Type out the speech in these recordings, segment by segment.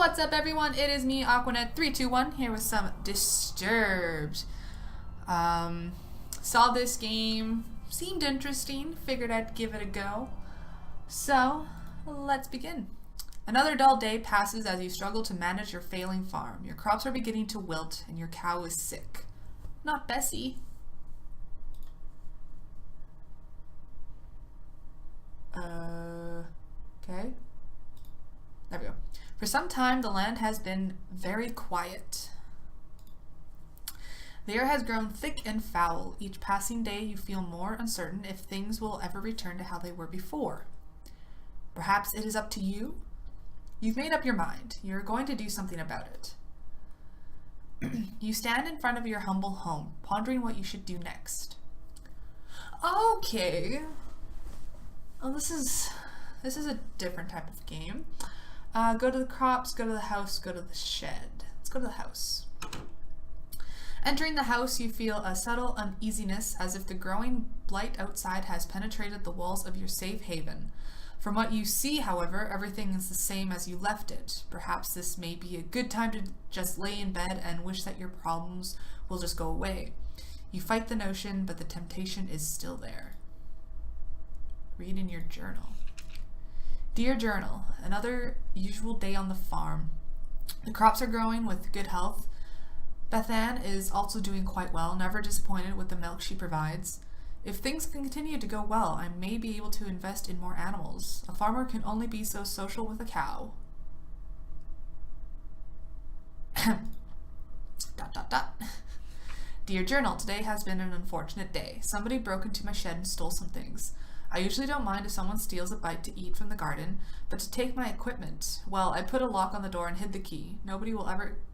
What's up, everyone? It is me, Aquanet321, here with some Disturbed. Saw this game, seemed interesting, figured I'd give it a go. So, let's begin. Another dull day passes as you struggle to manage your failing farm. Your crops are beginning to wilt, and your cow is sick. Not Bessie. Okay. There we go. For some time, the land has been very quiet. The air has grown thick and foul. Each passing day, you feel more uncertain if things will ever return to how they were before. Perhaps it is up to you? You've made up your mind. You're going to do something about it. You stand in front of your humble home, pondering what you should do next. Okay. Oh, this is a different type of game. Go to the crops, go to the house, go to the shed. Let's go to the house. Entering the house, you feel a subtle uneasiness as if the growing blight outside has penetrated the walls of your safe haven. From what you see, however, everything is the same as you left it. Perhaps this may be a good time to just lay in bed and wish that your problems will just go away. You fight the notion, but the temptation is still there. Read in your journal. Dear Journal, another usual day on the farm. The crops are growing with good health. Beth Ann is also doing quite well, never disappointed with the milk she provides. If things continue to go well, I may be able to invest in more animals. A farmer can only be so social with a cow. Dear Journal, today has been an unfortunate day. Somebody broke into my shed and stole some things. I usually don't mind if someone steals a bite to eat from the garden, but to take my equipment, well, I put a lock on the door and hid the key. Nobody will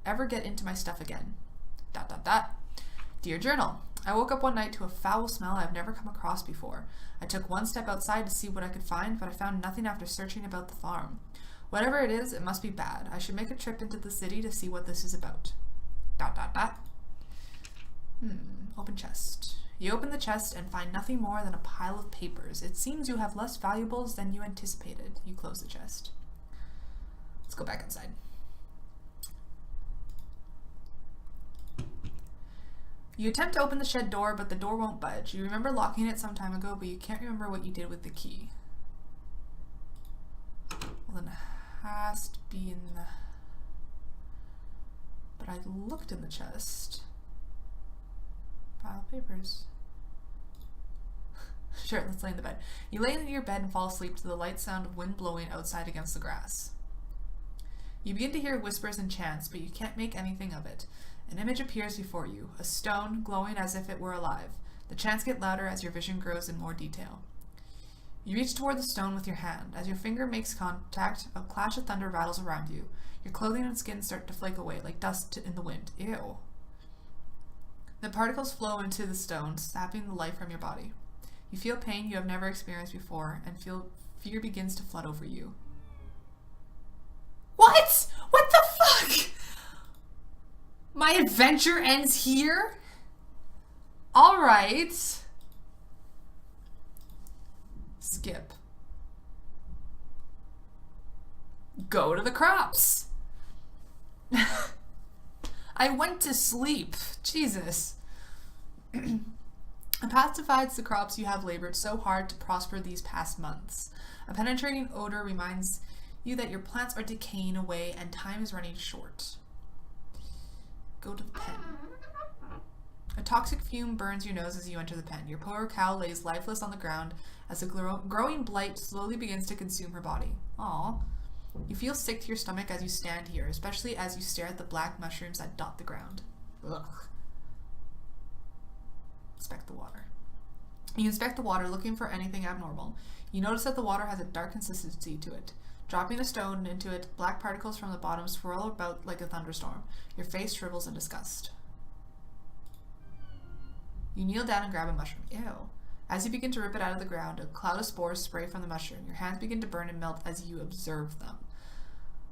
ever get into my stuff again. Dear Journal, I woke up one night to a foul smell I've never come across before. I took one step outside to see what I could find, but I found nothing after searching about the farm. Whatever it is, it must be bad. I should make a trip into the city to see what this is about. Open chest. You open the chest and find nothing more than a pile of papers. It seems you have less valuables than you anticipated. You close the chest. Let's go back inside. You attempt to open the shed door, but the door won't budge. You remember locking it some time ago, but you can't remember what you did with the key. Well, then it has to be in the... But I looked in the chest. Pile of papers. Sure, let's lay in the bed. You lay in your bed and fall asleep to the light sound of wind blowing outside against the grass. You begin to hear whispers and chants, but you can't make anything of it. An image appears before you, a stone glowing as if it were alive. The chants get louder as your vision grows in more detail. You reach toward the stone with your hand. As your finger makes contact, a clash of thunder rattles around you. Your clothing and skin start to flake away like dust in the wind. Ew. The particles flow into the stone, sapping the life from your body. You feel pain you have never experienced before, and fear begins to flood over you. What? What the fuck? My adventure ends here? Alright. Skip. Go to the crops. I went to sleep. Jesus. A path divides the crops you have labored so hard to prosper these past months. A penetrating odor reminds you that your plants are decaying away and time is running short. Go to the pen. A toxic fume burns your nose as you enter the pen. Your poor cow lays lifeless on the ground as a growing blight slowly begins to consume her body. Aww. You feel sick to your stomach as you stand here, especially as you stare at the black mushrooms that dot the ground. Ugh. Inspect the water. You inspect the water, looking for anything abnormal. You notice that the water has a dark consistency to it. Dropping a stone into it, black particles from the bottom swirl about like a thunderstorm. Your face shrivels in disgust. You kneel down and grab a mushroom. Ew. As you begin to rip it out of the ground, a cloud of spores spray from the mushroom. Your hands begin to burn and melt as you observe them.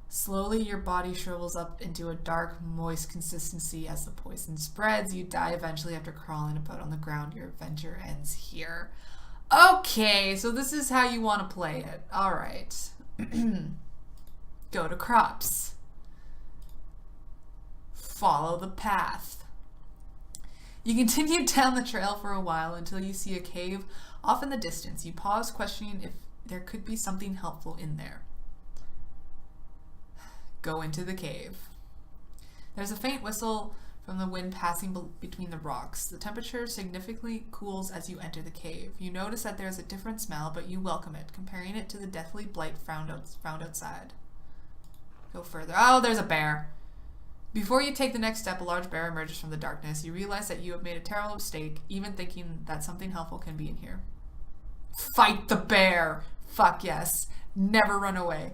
Slowly, your body shrivels up into a dark, moist consistency. As the poison spreads, you die eventually after crawling about on the ground. Your adventure ends here. Okay, so this is how you want to play it. Alright. Go to crops. Follow the path. You continue down the trail for a while until you see a cave off in the distance. You pause, questioning if there could be something helpful in there. Go into the cave. There's a faint whistle from the wind passing between the rocks. The temperature significantly cools as you enter the cave. You notice that there's a different smell, but you welcome it, comparing it to the deathly blight found outside. Go further. Oh, there's a bear. Before you take the next step, a large bear emerges from the darkness. You realize that you have made a terrible mistake, even thinking that something helpful can be in here. Fight the bear! Fuck yes. Never run away.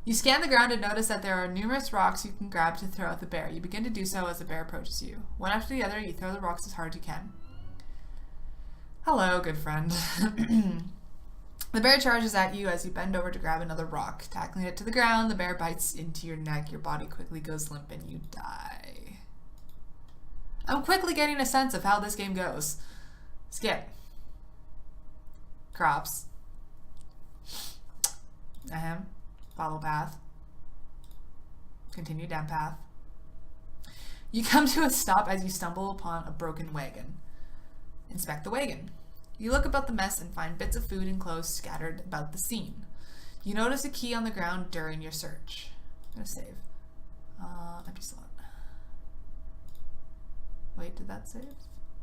You scan the ground and notice that there are numerous rocks you can grab to throw at the bear. You begin to do so as the bear approaches you. One after the other, you throw the rocks as hard as you can. Hello, good friend. The bear charges at you as you bend over to grab another rock. Tackling it to the ground, the bear bites into your neck. Your body quickly goes limp and you die. I'm quickly getting a sense of how this game goes. Skip. Crops. Follow path. Continue down path. You come to a stop as you stumble upon a broken wagon. Inspect the wagon. You look about the mess and find bits of food and clothes scattered about the scene. You notice a key on the ground during your search. I'm gonna save. Empty slot. Wait, did that save?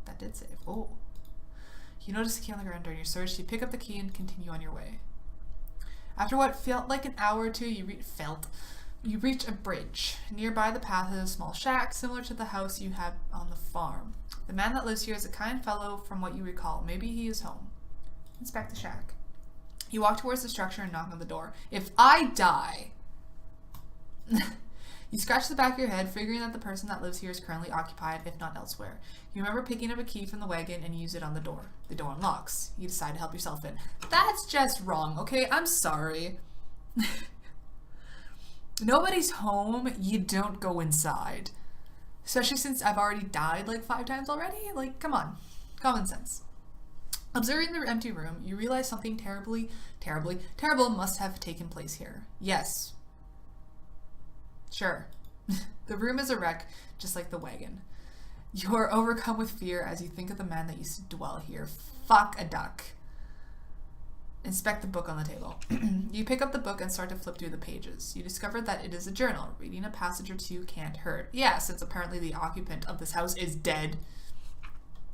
That did save. Oh. You notice a key on the ground during your search. You pick up the key and continue on your way. After what felt like an hour or two, you reach a bridge. Nearby the path is a small shack, similar to the house you have on the farm. The man that lives here is a kind fellow from what you recall. Maybe he is home. Inspect the shack. You walk towards the structure and knock on the door. If I die... You scratch the back of your head, figuring that the person that lives here is currently occupied, if not elsewhere. You remember picking up a key from the wagon and use it on the door. The door unlocks. You decide to help yourself in. That's just wrong, okay? I'm sorry. Nobody's home. You don't go inside. Especially since I've already died like 5 times already. Like, come on. Common sense. Observing the empty room, you realize something terrible must have taken place here. Yes. Sure. The room is a wreck, just like the wagon. You are overcome with fear as you think of the man that used to dwell here. Fuck a duck. Inspect the book on the table. You pick up the book and start to flip through the pages. You discover that it is a journal. Reading a passage or two can't hurt. Yeah, since apparently the occupant of this house is dead.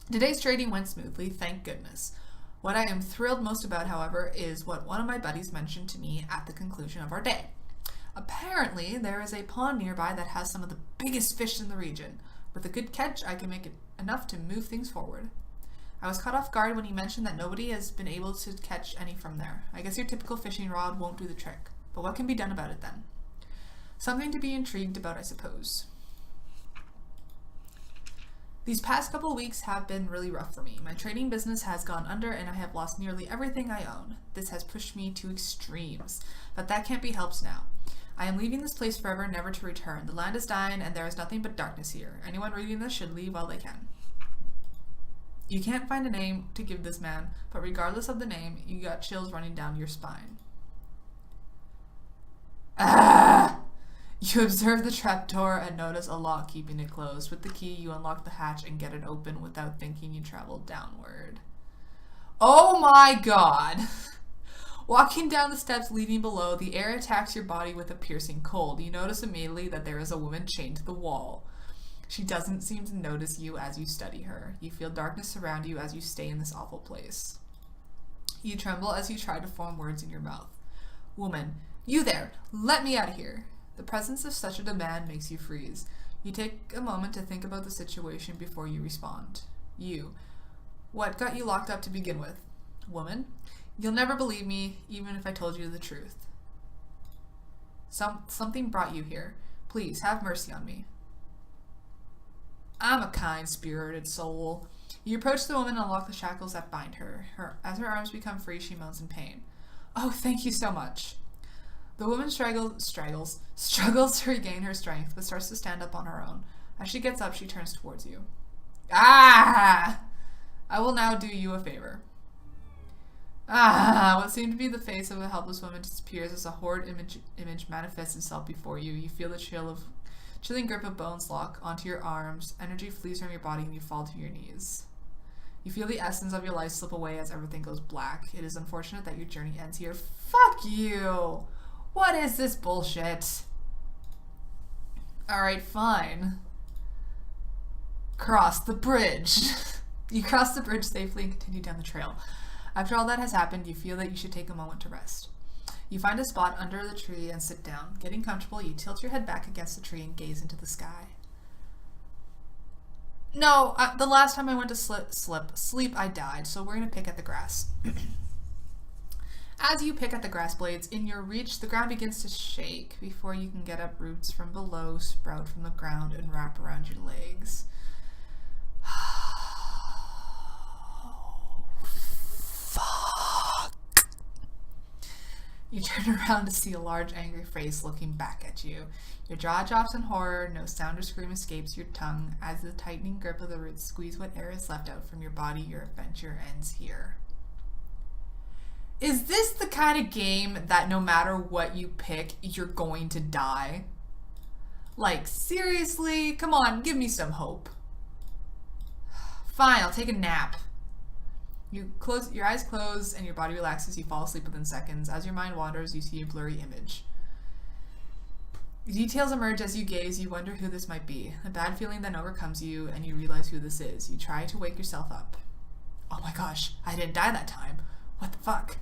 Today's trading went smoothly, thank goodness. What I am thrilled most about, however, is what one of my buddies mentioned to me at the conclusion of our day. Apparently, there is a pond nearby that has some of the biggest fish in the region. With a good catch, I can make it enough to move things forward. I was caught off guard when he mentioned that nobody has been able to catch any from there. I guess your typical fishing rod won't do the trick. But what can be done about it then? Something to be intrigued about, I suppose. These past couple weeks have been really rough for me. My trading business has gone under and I have lost nearly everything I own. This has pushed me to extremes, but that can't be helped now. I am leaving this place forever, never to return. The land is dying and there is nothing but darkness here. Anyone reading this should leave while they can. You can't find a name to give this man, but regardless of the name, you got chills running down your spine. Ah! You observe the trapdoor and notice a lock keeping it closed. With the key, you unlock the hatch and get it open without thinking. You travel downward. Oh my god! Walking down the steps leading below, the air attacks your body with a piercing cold. You notice immediately that there is a woman chained to the wall. She doesn't seem to notice you as you study her. You feel darkness surround you as you stay in this awful place. You tremble as you try to form words in your mouth. Woman, you there! Let me out of here! The presence of such a demand makes you freeze. You take a moment to think about the situation before you respond. You. What got you locked up to begin with? Woman, you'll never believe me, even if I told you the truth. Something brought you here. Please, have mercy on me. I'm a kind-spirited soul. You approach the woman and unlock the shackles that bind her. As her arms become free, she moans in pain. Oh, thank you so much. The woman struggles to regain her strength, but starts to stand up on her own. As she gets up, she turns towards you. Ah! I will now do you a favor. Ah! What seemed to be the face of a helpless woman disappears as a horrid image manifests itself before you. You feel the Chilling grip of bones lock onto your arms. Energy flees from your body and you fall to your knees. You feel the essence of your life slip away as everything goes black. It is unfortunate that your journey ends here. Fuck you! What is this bullshit? Alright, fine. Cross the bridge. You cross the bridge safely and continue down the trail. After all that has happened, you feel that you should take a moment to rest. You find a spot under the tree and sit down. Getting comfortable, you tilt your head back against the tree and gaze into the sky. No, the last time I went to sleep, I died, so we're going to pick at the grass. As you pick at the grass blades, in your reach, the ground begins to shake. Before you can get up, roots from below sprout from the ground and wrap around your legs. Fuck. You turn around to see a large, angry face looking back at you. Your jaw drops in horror, no sound or scream escapes your tongue. As the tightening grip of the roots squeeze what air is left out from your body, your adventure ends here. Is this the kind of game that no matter what you pick, you're going to die? Like, seriously? Come on, give me some hope. Fine, I'll take a nap. Your eyes close and your body relaxes. You fall asleep within seconds. As your mind wanders, you see a blurry image. Details emerge as you gaze. You wonder who this might be. A bad feeling then overcomes you, and you realize who this is. You try to wake yourself up. Oh my gosh, I didn't die that time. What the fuck?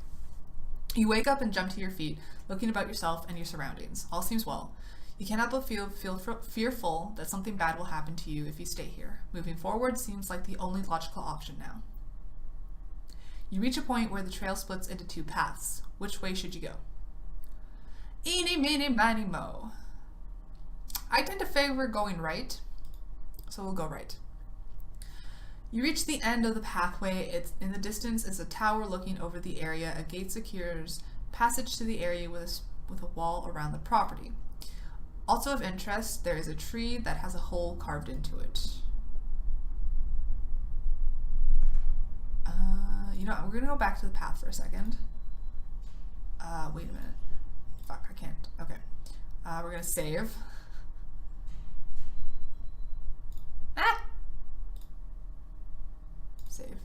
You wake up and jump to your feet, looking about yourself and your surroundings. All seems well. You cannot but feel fearful that something bad will happen to you if you stay here. Moving forward seems like the only logical option now. You reach a point where the trail splits into two paths. Which way should you go? Eeny, meeny, miny, mo. I tend to favor going right, so we'll go right. You reach the end of the pathway. In the distance is a tower looking over the area. A gate secures passage to the area with a wall around the property. Also of interest, there is a tree that has a hole carved into it. You know, we're gonna go back to the path for a second. Wait a minute. Fuck, I can't. Okay. We're gonna save. Ah! Save.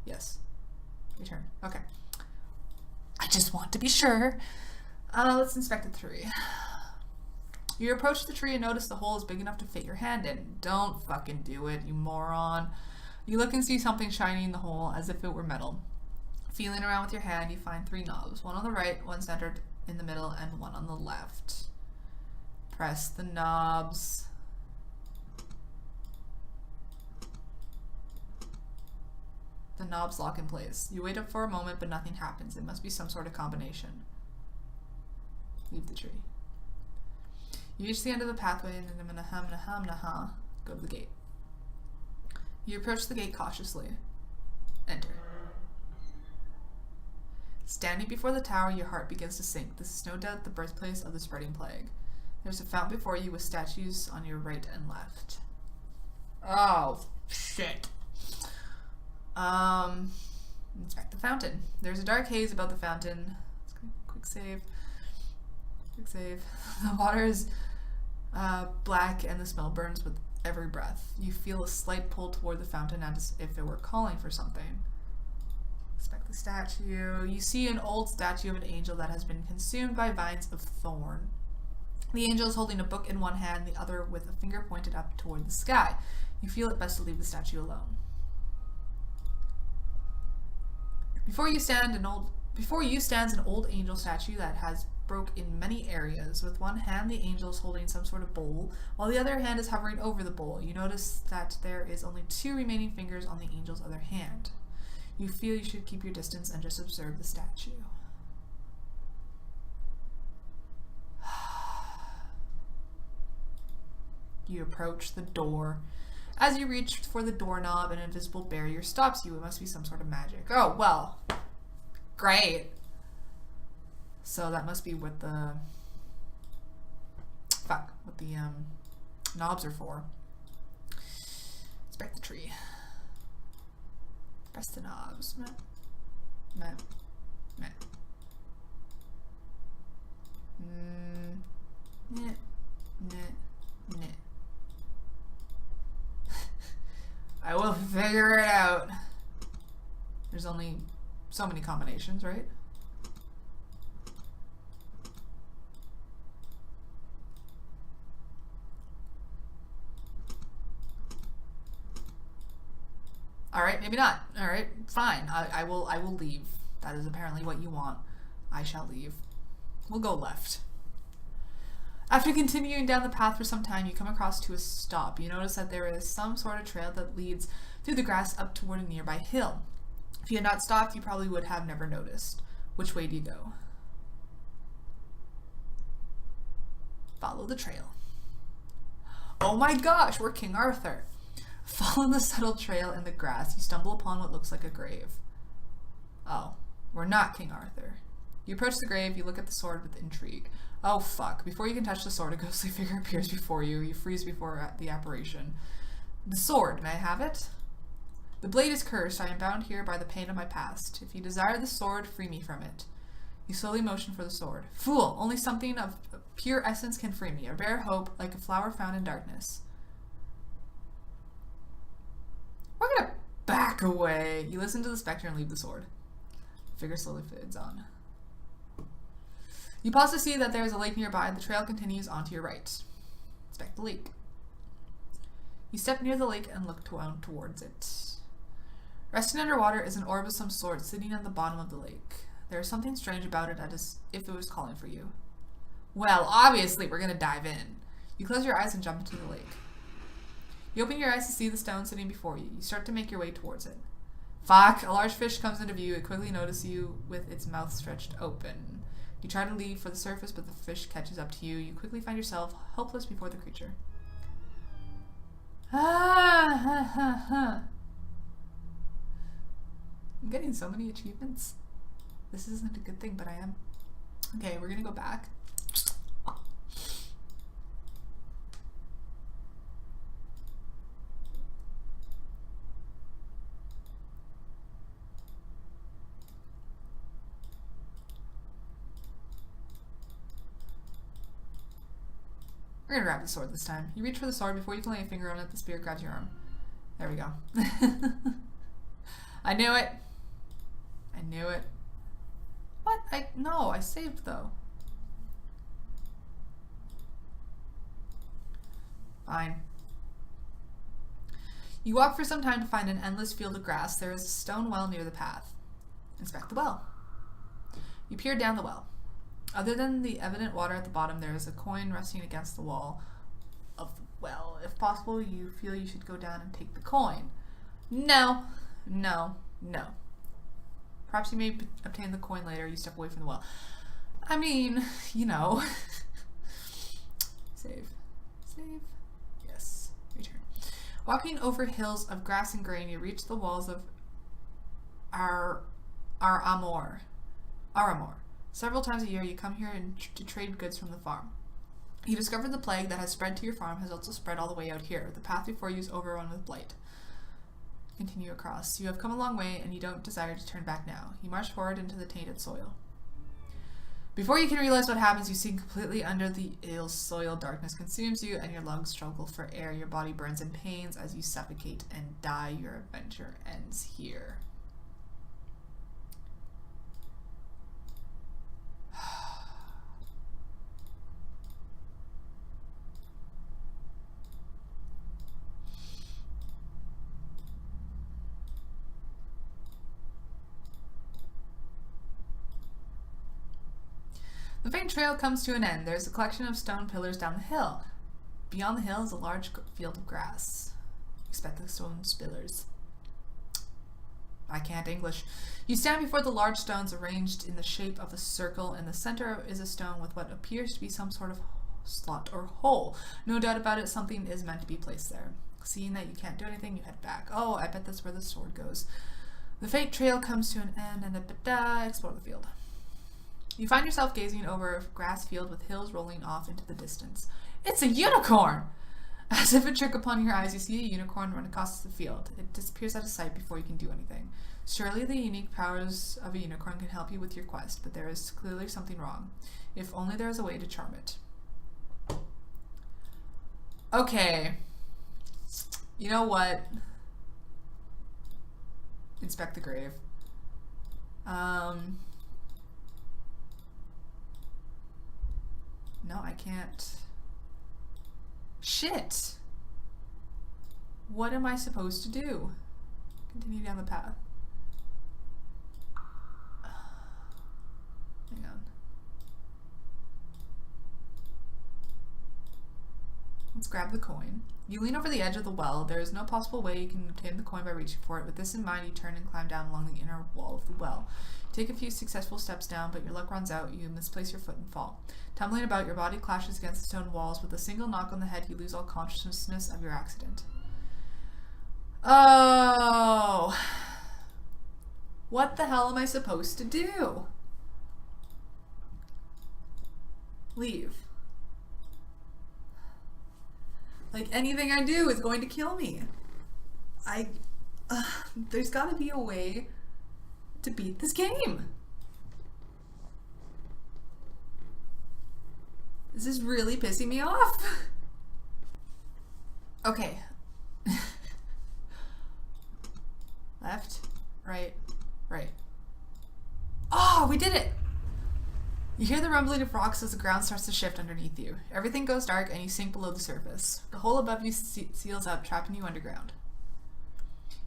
Yes. Return. Okay. I just want to be sure. Let's inspect the tree. You approach the tree and notice the hole is big enough to fit your hand in. Don't fucking do it, you moron. You look and see something shiny in the hole as if it were metal. Feeling around with your hand, you find 3 knobs. One on the right, one centered in the middle, and one on the left. Press the knobs. The knobs lock in place. You wait up for a moment, but nothing happens. It must be some sort of combination. Leave the tree. You reach the end of the pathway and go to the gate. You approach the gate cautiously. Enter. Standing before the tower, your heart begins to sink. This is no doubt the birthplace of the spreading plague. There's a fountain before you with statues on your right and left. Oh, shit. Inspect the fountain. There's a dark haze about the fountain. Let's go. Quick save. Quick save. The water is black and the smell burns with every breath. You feel a slight pull toward the fountain as if it were calling for something. Inspect the statue. You see an old statue of an angel that has been consumed by vines of thorn. The angel is holding a book in one hand, the other with a finger pointed up toward the sky. You feel it best to leave the statue alone. Before you stands an old angel statue that has broke in many areas. With one hand, the angel is holding some sort of bowl, while the other hand is hovering over the bowl. You notice that there is only 2 remaining fingers on the angel's other hand. You feel you should keep your distance and just observe the statue. You approach the door. As you reach for the doorknob, an invisible barrier stops you. It must be some sort of magic. Oh, well. Great. So that must be what the knobs are for. Inspect the tree. Press the knobs. Meh. Knit. I will figure it out. There's only so many combinations, right? All right, maybe not. All right, fine. I will leave. That is apparently what you want. I shall leave. We'll go left. After continuing down the path for some time, you come across to a stop. You notice that there is some sort of trail that leads through the grass up toward a nearby hill. If you had not stopped, you probably would have never noticed. Which way do you go? Follow the trail. Oh my gosh, we're King Arthur. Follow the subtle trail in the grass. You stumble upon what looks like a grave. Oh, we're not King Arthur. You approach the grave, you look at the sword with intrigue. Oh fuck, before you can touch the sword, a ghostly figure appears before you. You freeze before the apparition. The sword, may I have it? The blade is cursed. I am bound here by the pain of my past. If you desire the sword, free me from it. You slowly motion for the sword. Fool, only something of pure essence can free me. A rare hope, like a flower found in darkness. We're gonna back away. You listen to the specter and leave the sword. The figure slowly fades on. You pause to see that there is a lake nearby. The trail continues on to your right. Inspect the lake. You step near the lake and look towards it. Resting underwater is an orb of some sort sitting on the bottom of the lake. There is something strange about it as if it was calling for you. Well, obviously we're gonna dive in. You close your eyes and jump into the lake. You open your eyes to see the stone sitting before you. You start to make your way towards it. Fuck! A large fish comes into view. It quickly notices you with its mouth stretched open. You try to leave for the surface, but the fish catches up to you. You quickly find yourself helpless before the creature. I'm getting so many achievements. This isn't a good thing, but I am. Okay, we're gonna go back. We're gonna grab the sword this time. You reach for the sword. Before you can lay a finger on it, the spear grabs your arm. There we go. I knew it. I knew it. What? No, I saved though. Fine. You walk for some time to find an endless field of grass. There is a stone well near the path. Inspect the well. You peer down the well. Other than the evident water at the bottom, there is a coin resting against the wall of the well. If possible, you feel you should go down and take the coin. No. No. No. Perhaps you may obtain the coin later. You step away from the well. I mean, you know. Save. Save. Yes. Return. Walking over hills of grass and grain, you reach the walls of Aramor. Several times a year, you come here to trade goods from the farm. You discover the plague that has spread to your farm has also spread all the way out here. The path before you is overrun with blight. Continue across. You have come a long way, and you don't desire to turn back now. You march forward into the tainted soil. Before you can realize what happens, you sink completely under the ill soil. Darkness consumes you, and your lungs struggle for air. Your body burns in pains as you suffocate and die. Your adventure ends here. The faint trail comes to an end. There's a collection of stone pillars down the hill. Beyond the hill is a large field of grass. Expect the stone pillars. I can't English. You stand before the large stones arranged in the shape of a circle. In the center is a stone with what appears to be some sort of slot or hole. No doubt about it, something is meant to be placed there. Seeing that you can't do anything, you head back. Oh, I bet that's where the sword goes. The faint trail comes to an end and explore the field. You find yourself gazing over a grass field with hills rolling off into the distance. It's a unicorn! As if a trick upon your eyes, you see a unicorn run across the field. It disappears out of sight before you can do anything. Surely the unique powers of a unicorn can help you with your quest, but there is clearly something wrong. If only there is a way to charm it. Okay. You know what? Inspect the grave. No, I can't. Shit! What am I supposed to do? Continue down the path. Hang on. Let's grab the coin. You lean over the edge of the well. There is no possible way you can obtain the coin by reaching for it. With this in mind, you turn and climb down along the inner wall of the well. Take a few successful steps down, but your luck runs out. You misplace your foot and fall. Tumbling about, your body clashes against the stone walls. With a single knock on the head, you lose all consciousness of your accident. Oh. What the hell am I supposed to do? Leave. Like, anything I do is going to kill me. There's gotta be a way to beat this game. This is really pissing me off. Okay. Left, right, right. Oh, we did it! You hear the rumbling of rocks as the ground starts to shift underneath you. Everything goes dark and you sink below the surface. The hole above you seals up, trapping you underground.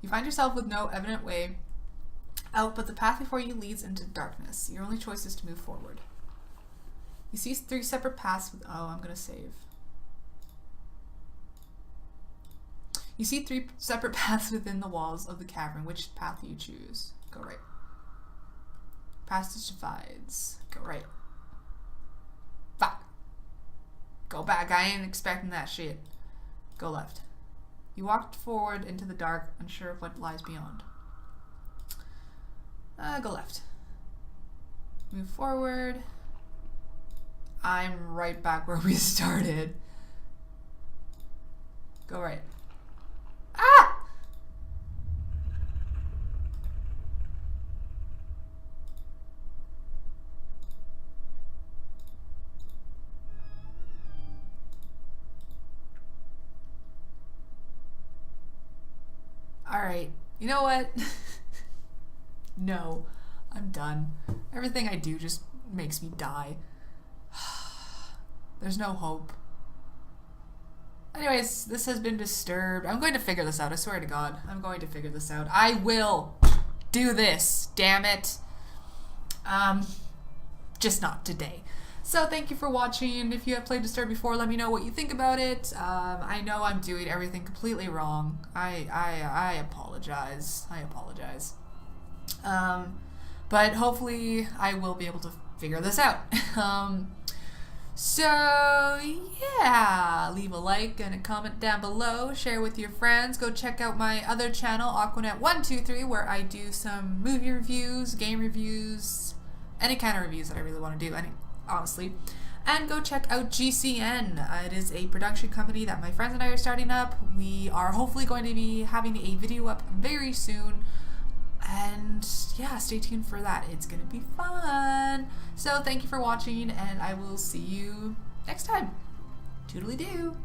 You find yourself with no evident way out, but the path before you leads into darkness. Your only choice is to move forward. You see 3 separate paths with... Oh, I'm gonna save. You see 3 separate paths within the walls of the cavern. Which path do you choose? Go right. Passage divides. Go right. Fuck. Go back. I ain't expecting that shit. Go left. You walked forward into the dark, unsure of what lies beyond. Go left. Move forward. I'm right back where we started. Go right. Ah! Alright, you know what? No, I'm done. Everything I do just makes me die. There's no hope. Anyways, this has been Disturbed. I'm going to figure this out, I swear to God. I'm going to figure this out. I will do this, damn it. Just not today. So thank you for watching. If you have played Disturbed before, let me know what you think about it. I know I'm doing everything completely wrong. I apologize. I apologize. But hopefully I will be able to figure this out. So yeah, leave a like and a comment down below, share with your friends, go check out my other channel, Aquanet123, where I do some movie reviews, game reviews, any kind of reviews that I really want to do, honestly. And go check out GCN. It is a production company that my friends and I are starting up. We are hopefully going to be having a video up very soon. And yeah, stay tuned for that. It's gonna be fun. So thank you for watching, and I will see you next time. Toodly-doo.